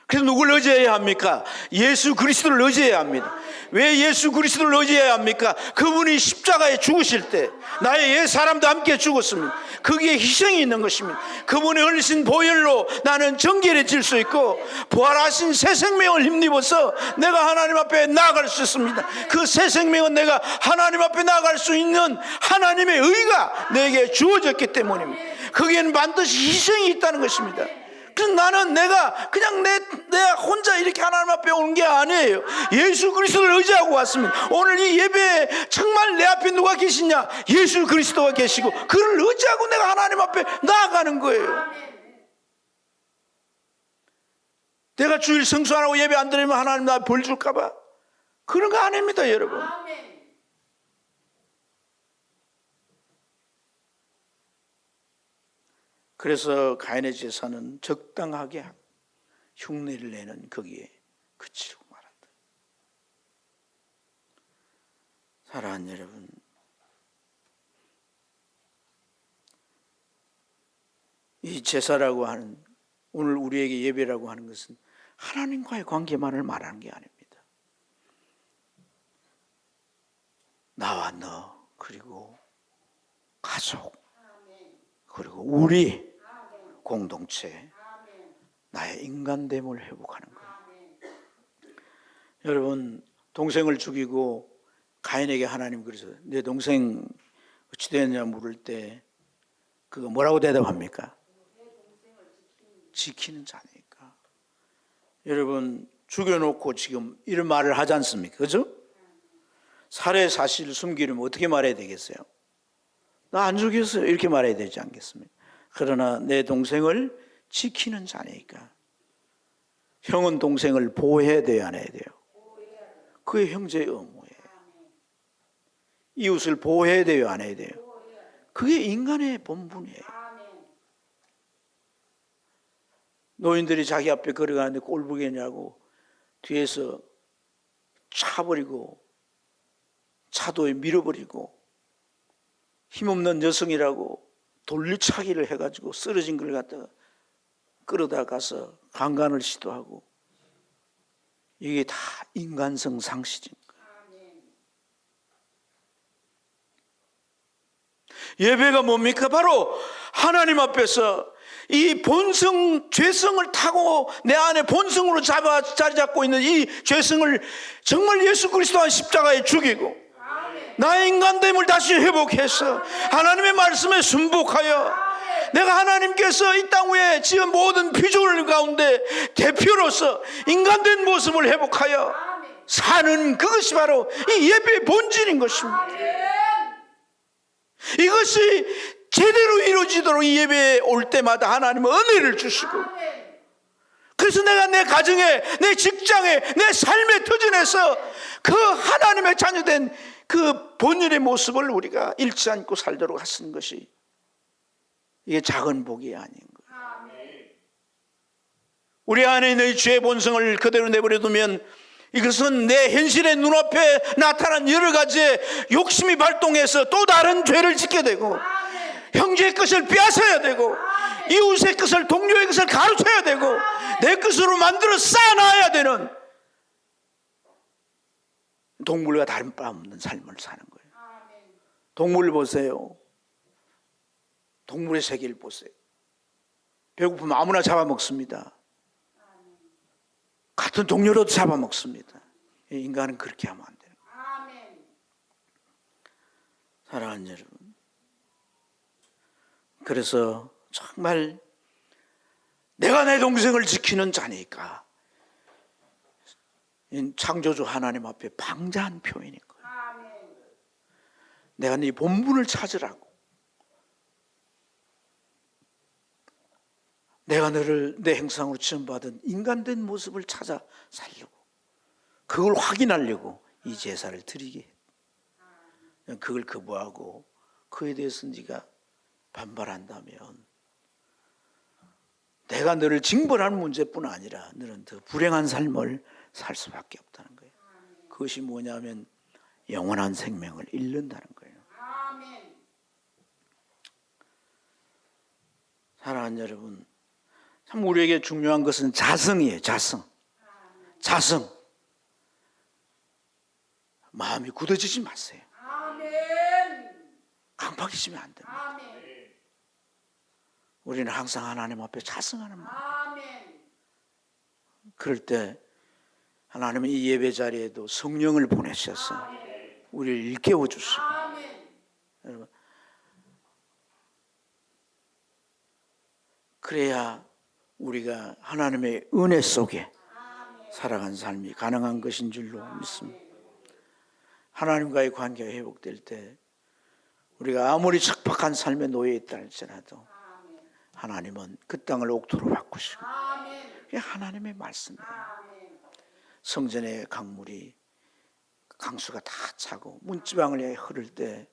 그래서 누굴 의지해야 합니까? 예수 그리스도를 의지해야 합니다. 왜 예수 그리스도를 의지해야 합니까? 그분이 십자가에 죽으실 때 나의 옛 사람도 함께 죽었습니다. 거기에 희생이 있는 것입니다. 그분이 흘리신 보혈로 나는 정결해질 수 있고 부활하신 새 생명을 힘입어서 내가 하나님 앞에 나아갈 수 있습니다. 그 새 생명은 내가 하나님 앞에 나아갈 수 있는 하나님의 의가 내게 주어졌기 때문입니다. 거기에는 반드시 희생이 있다는 것입니다. 그래서 나는 내가 그냥 내가 혼자 이렇게 하나님 앞에 오는 게 아니에요. 예수 그리스도를 의지하고 왔습니다. 오늘 이 예배에 정말 내 앞에 누가 계시냐? 예수 그리스도가 계시고 그를 의지하고 내가 하나님 앞에 나아가는 거예요. 내가 주일 성수 안 하고 예배 안 드리면 하나님 나 벌 줄까 봐? 그런 거 아닙니다, 여러분. 그래서 가인의 제사는 적당하게 흉내를 내는 거기에 그치고 말았다. 사랑하는 여러분, 이 제사라고 하는, 오늘 우리에게 예배라고 하는 것은 하나님과의 관계만을 말하는 게 아닙니다. 나와 너, 그리고 가족, 그리고 우리 공동체, 나의 인간됨을 회복하는 거예요. 여러분, 동생을 죽이고 가인에게 하나님 그래서 내 동생 어찌 되었냐 물을 때 그거 뭐라고 대답합니까? 지키는 자니까. 여러분, 죽여놓고 지금 이런 말을 하지 않습니까? 그죠? 살해 사실을 숨기려면 어떻게 말해야 되겠어요? 나 안 죽였어요 이렇게 말해야 되지 않겠습니까? 그러나 내 동생을 지키는 자니까. 형은 동생을 보호해야 돼요, 안 해야 돼요? 그게 형제의 의무예요. 이웃을 보호해야 돼요, 안 해야 돼요? 그게 인간의 본분이에요. 노인들이 자기 앞에 걸어가는데 꼴보겠냐고 뒤에서 차버리고 차도에 밀어버리고 힘없는 여성이라고 돌리차기를 해가지고 쓰러진 걸 갖다가 끌어다 가서 강간을 시도하고, 이게 다 인간성 상실인 거예요. 예배가 뭡니까? 바로 하나님 앞에서 이 본성, 죄성을 타고 내 안에 본성으로 자리 잡고 있는 이 죄성을 정말 예수 그리스도 한 십자가에 죽이고 나의 인간됨을 다시 회복해서 하나님의 말씀에 순복하여 내가 하나님께서 이 땅 위에 지은 모든 피조물 가운데 대표로서 인간된 모습을 회복하여 사는 그것이 바로 이 예배의 본질인 것입니다. 이것이 제대로 이루어지도록 이 예배에 올 때마다 하나님은 은혜를 주시고, 그래서 내가 내 가정에, 내 직장에, 내 삶의 터전에서 그 하나님의 자녀된 그 본연의 모습을 우리가 잃지 않고 살도록 하시는 것이 이게 작은 복이 아닌 거예요. 우리 안에 있는 이 죄의 본성을 그대로 내버려두면 이것은 내 현실의 눈앞에 나타난 여러 가지의 욕심이 발동해서 또 다른 죄를 짓게 되고, 형제의 것을 빼앗아야 되고, 이웃의 것을, 동료의 것을 가로채야 되고, 내 것으로 만들어 쌓아놔야 되는 동물과 다른 바 없는 삶을 사는 거예요. 동물 보세요. 동물의 세계를 보세요. 배고프면 아무나 잡아먹습니다. 같은 동료로도 잡아먹습니다. 인간은 그렇게 하면 안 되는 거예요. 사랑하는 여러분, 그래서 정말 내가 내 동생을 지키는 자니까 창조주 하나님 앞에 방자한 표현인 거예요. 내가 네 본분을 찾으라고, 내가 너를 내 형상으로 지음받은 인간된 모습을 찾아 살려고, 그걸 확인하려고 이 제사를 드리게 해. 그걸 거부하고 그에 대해서 네가 반발한다면 내가 너를 징벌하는 문제뿐 아니라 너는 더 불행한 삶을 살 수밖에 없다는 거예요. 그것이 뭐냐면 영원한 생명을 잃는다는 거예요. 사랑하는 여러분, 참 우리에게 중요한 것은 자성이에요. 자성. 마음이 굳어지지 마세요. 강팍해지면 안 됩니다. 우리는 항상 하나님 앞에 자성하는 마음. 그럴 때 하나님은 이 예배 자리에도 성령을 보내셔서 우리를 일깨워 주시고, 여러분, 그래야 우리가 하나님의 은혜 속에 살아간 삶이 가능한 것인 줄로 믿습니다. 하나님과의 관계가 회복될 때 우리가 아무리 척박한 삶에 놓여 있다 할지라도 하나님은 그 땅을 옥토로 바꾸시고, 그게 하나님의 말씀이에요. 성전의 강물이 강수가 다 차고 문지방을 향해 흐를 때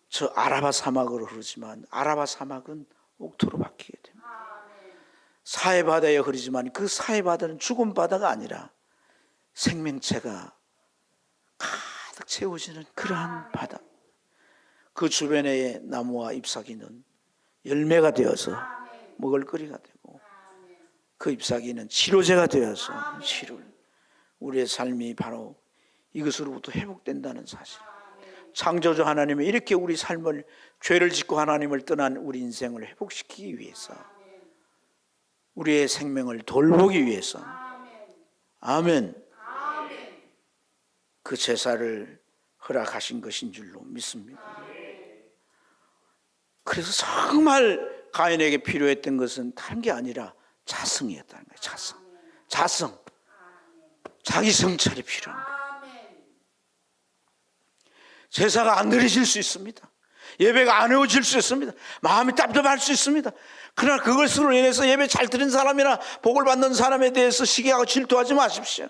저 아라바 사막으로 흐르지만 아라바 사막은 옥토로 바뀌게 됩니다. 사해 바다에 흐르지만 그 사해 바다는 죽은 바다가 아니라 생명체가 가득 채워지는 그러한 바다. 그 주변의 나무와 잎사귀는 열매가 되어서 먹을거리가 되고, 그 잎사귀는 치료제가 되어서 우리의 삶이 바로 이것으로부터 회복된다는 사실. 창조주 하나님이 이렇게 우리 삶을, 죄를 짓고 하나님을 떠난 우리 인생을 회복시키기 위해서, 우리의 생명을 돌보기 위해서, 아멘, 그 제사를 허락하신 것인 줄로 믿습니다. 그래서 정말 가인에게 필요했던 것은 다른 게 아니라 자성이었다는 거예요. 자성. 자기 성찰이 필요한 거예요. 제사가 안 드려질 수 있습니다. 예배가 안 이루어질 수 있습니다. 마음이 답답할 수 있습니다. 그러나 그것으로 인해서 예배 잘 드린 사람이나 복을 받는 사람에 대해서 시기하고 질투하지 마십시오.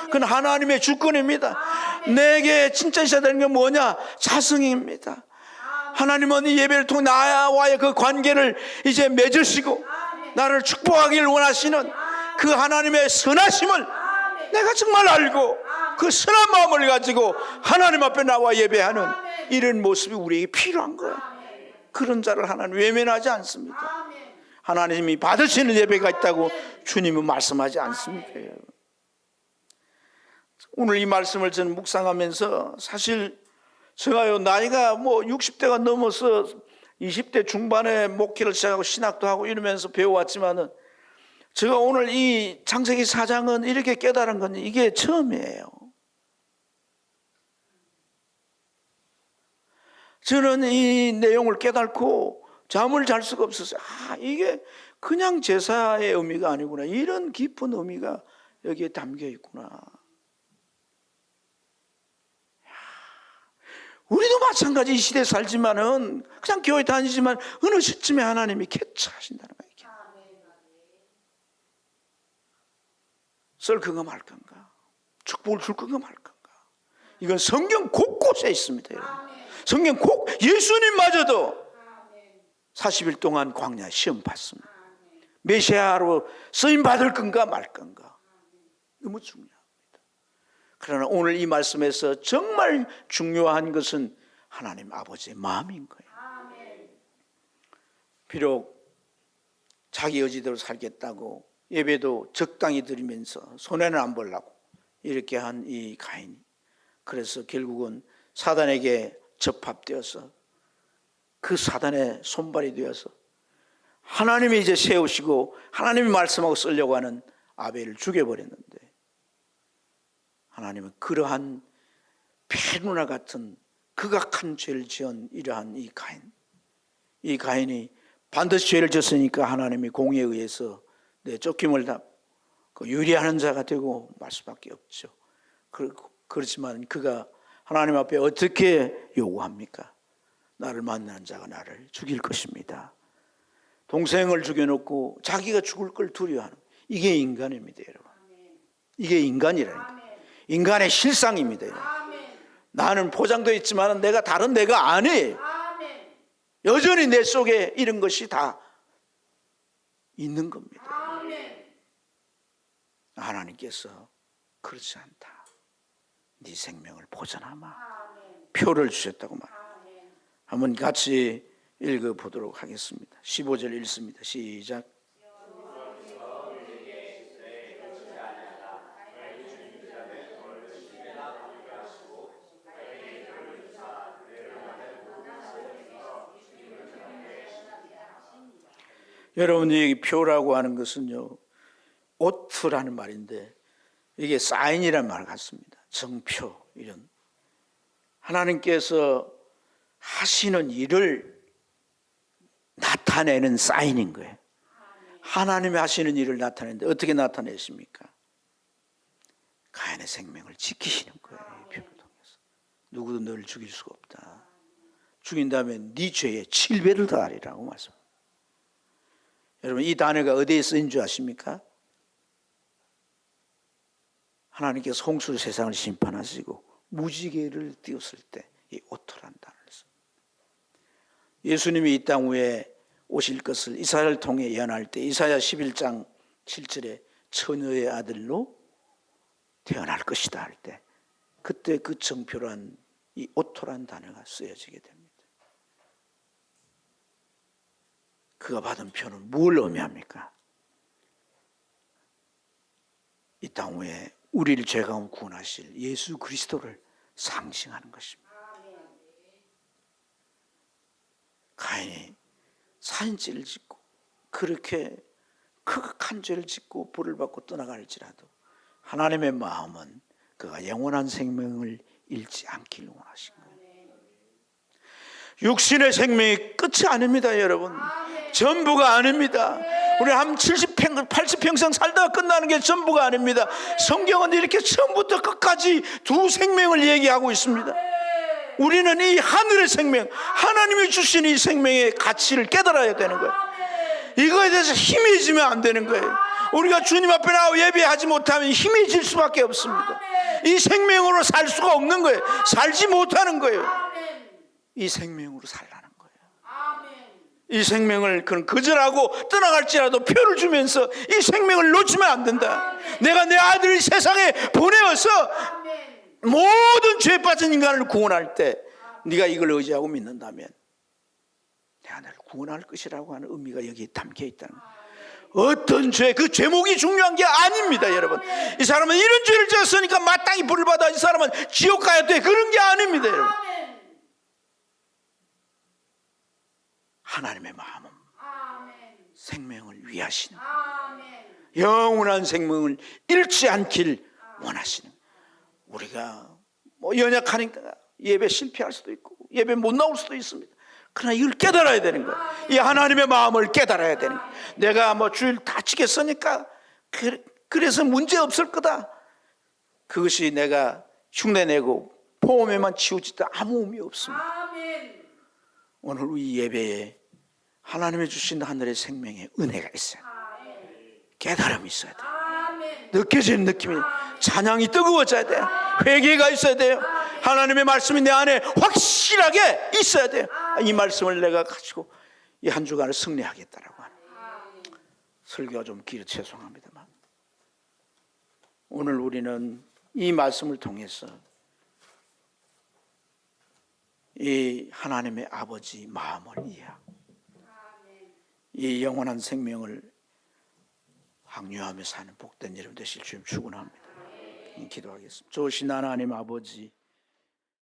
그건 하나님의 주권입니다. 내게 진짜 있어야 되는 게 뭐냐? 자성입니다. 하나님은 이 예배를 통해 나와의 그 관계를 이제 맺으시고 나를 축복하기를 원하시는 그 하나님의 선하심을 내가 정말 알고 그 선한 마음을 가지고 하나님 앞에 나와 예배하는 이런 모습이 우리에게 필요한 거예요. 그런 자를 하나님 외면하지 않습니다. 하나님이 받으시는 예배가 있다고 주님은 말씀하지 않습니까? 오늘 이 말씀을 저는 묵상하면서, 사실 제가요 나이가 60대가 넘어서 20대 중반에 목회를 시작하고 신학도 하고 이러면서 배워왔지만은, 제가 오늘 이 창세기 4장은 이렇게 깨달은 건 이게 처음이에요. 저는 이 내용을 깨닫고 잠을 잘 수가 없었어요. 이게 그냥 제사의 의미가 아니구나. 이런 깊은 의미가 여기에 담겨 있구나. 우리도 마찬가지 이 시대에 살지만은 그냥 교회 다니지만 어느 시점에 하나님이 캐치하신다는 거예요. 썰 건가 말 건가, 축복을 줄 건가 말 건가. 이건 성경 곳곳에 있습니다, 여러분. 성경 예수님마저도 40일 동안 광야 시험 받습니다. 메시아로 쓰임 받을 건가 말 건가. 너무 중요합니다. 그러나 오늘 이 말씀에서 정말 중요한 것은 하나님 아버지의 마음인 거예요. 비록 자기 의지대로 살겠다고 예배도 적당히 드리면서 손해는 안 보려고 이렇게 한 이 가인이, 그래서 결국은 사단에게 접합되어서 그 사단의 손발이 되어서 하나님이 이제 세우시고 하나님이 말씀하고 쓰려고 하는 아벨을 죽여버렸는데, 하나님은 그러한 폐누나 같은 극악한 죄를 지은 이러한 이 가인이 반드시 죄를 졌으니까 하나님이 공의에 의해서 내 쫓김을 다 유리하는 자가 되고 말 수밖에 없죠. 그렇지만 그가 하나님 앞에 어떻게 요구합니까? 나를 만나는 자가 나를 죽일 것입니다. 동생을 죽여놓고 자기가 죽을 걸 두려워하는, 이게 인간입니다, 여러분. 이게 인간이라는 거예요. 인간의 실상입니다, 여러분. 나는 포장되어 있지만 내가 다른 내가 아니에요. 여전히 내 속에 이런 것이 다 있는 겁니다. 하나님께서 그렇지 않다. 네 생명을 보존하마. 표를 주셨다고 말합니다. 한번 같이 읽어보도록 하겠습니다. 15절 읽습니다. 시작. 여러분이 표라고 하는 것은요, 오트라는 말인데 이게 사인이라는 말 같습니다. 정표, 이런 하나님께서 하시는 일을 나타내는 사인인 거예요. 하나님이 하시는 일을 나타내는데 어떻게 나타내십니까? 가인의 생명을 지키시는 거예요. 이 표를 통해서. 누구도 너를 죽일 수가 없다. 죽인다면 네 죄에 7배를 더하리라고 말씀합니다. 여러분, 이 단어가 어디에 쓰인 줄 아십니까? 하나님께서 홍수로 세상을 심판하시고 무지개를 띄웠을 때 이 오토란 단어를 씁니다. 예수님이 이 땅 위에 오실 것을 이사야를 통해 예언할 때 이사야 11장 7절에 처녀의 아들로 태어날 것이다 할 때 그때 그 정표란 이 오토란 단어가 쓰여지게 됩니다. 그가 받은 표는 뭘 의미합니까? 이 땅 위에 우리를 죄 가운데 구원하실 예수 그리스도를 상징하는 것입니다. 가인이 살인죄를 짓고 그렇게 극악한 죄를 짓고 벌을 받고 떠나갈지라도 하나님의 마음은 그가 영원한 생명을 잃지 않기를 원하신 거예요. 육신의 생명이 끝이 아닙니다, 여러분. 전부가 아닙니다. 우리 한 70평, 80평생 살다가 끝나는 게 전부가 아닙니다. 성경은 이렇게 처음부터 끝까지 두 생명을 얘기하고 있습니다. 우리는 이 하늘의 생명, 하나님이 주신 이 생명의 가치를 깨달아야 되는 거예요. 이거에 대해서 희미해지면 안 되는 거예요. 우리가 주님 앞에 나와 예배하지 못하면 희미해질 수밖에 없습니다. 이 생명으로 살 수가 없는 거예요. 살지 못하는 거예요. 이 생명으로 살라는 거예요. 이 생명을 그는 거절하고 떠나갈지라도 표를 주면서 이 생명을 놓치면 안 된다. 내가 내 아들을 세상에 보내어서 모든 죄에 빠진 인간을 구원할 때 네가 이걸 의지하고 믿는다면 내가 너를 구원할 것이라고 하는 의미가 여기에 담겨 있다는 거예요. 어떤 죄, 그 제목이 중요한 게 아닙니다, 여러분. 이 사람은 이런 죄를 지었으니까 마땅히 벌을 받아. 이 사람은 지옥 가야 돼. 그런 게 아닙니다, 여러분. 하나님의 마음은 생명을 위하시는 영원한 생명을 잃지 않길 원하시는. 우리가 뭐 연약하니까 예배 실패할 수도 있고 예배 못 나올 수도 있습니다. 그러나 이걸 깨달아야 되는 거예요. 이 하나님의 마음을 깨달아야 되는 거예요. 내가 뭐 주일 다 지켰으니까 그래서 문제 없을 거다. 그것이 내가 흉내내고 포옹에만 치우치다 아무 의미 없습니다. 오늘 이 예배에 하나님이 주신 하늘의 생명의 은혜가 있어요. 깨달음이 있어야 돼요. 느껴지는 느낌이, 찬양이 뜨거워져야 돼요. 회개가 있어야 돼요. 하나님의 말씀이 내 안에 확실하게 있어야 돼요. 이 말씀을 내가 가지고 이 한 주간을 승리하겠다라고 하는. 설교가 좀 길어 죄송합니다만 오늘 우리는 이 말씀을 통해서 이 하나님의 아버지 마음을 이해하고 이 영원한 생명을 항유하며 사는 복된 여러분 되실 주님 축원합니다. 기도하겠습니다. 좋으신 하나님 아버지,